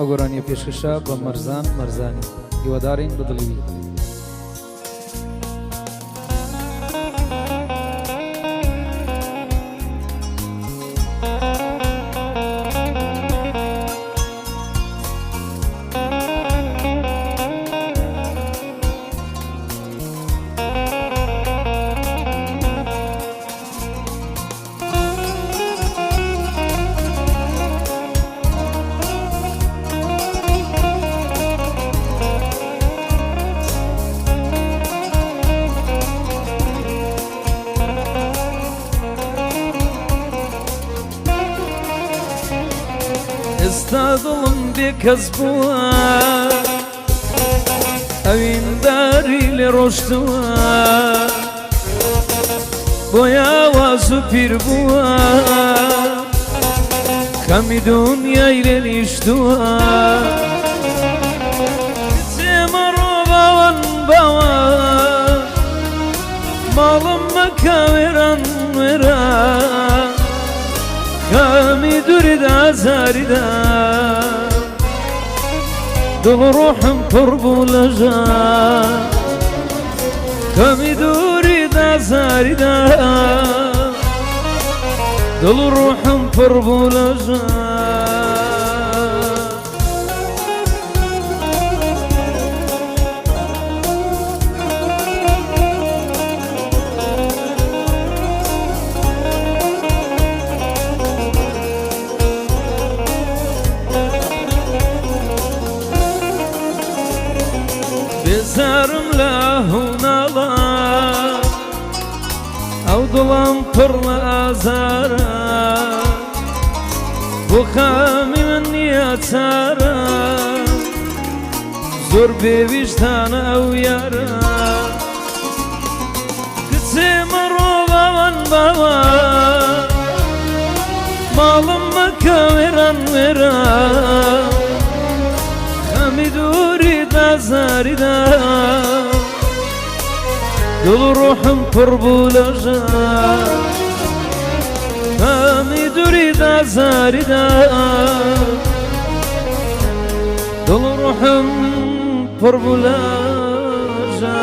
ئەو گۆرانیە پێشکەشە بە مەرزان مەرزانی هیوادارین بەدڵی. استاذلم بكز بوا اوين داري لرشتوا بويا واسو بير بوا خمي دنيا يلنشتوا تمرو باوان باوا مالم مكاوران وران كامي دورد عزاردا دل روحم قربو لجا كامي دورد عزاردا دل روحم قربو لجا بزارم لهونالا او دلم پر لازارا بخامي من ياتارا زور بيشتان او يارا كتسي مروبا من بابا مالم مكاوران وران خامي دوري دازاردا دل روحم قربو لجا خامي دوري دازاردا دل روحم قربو لجا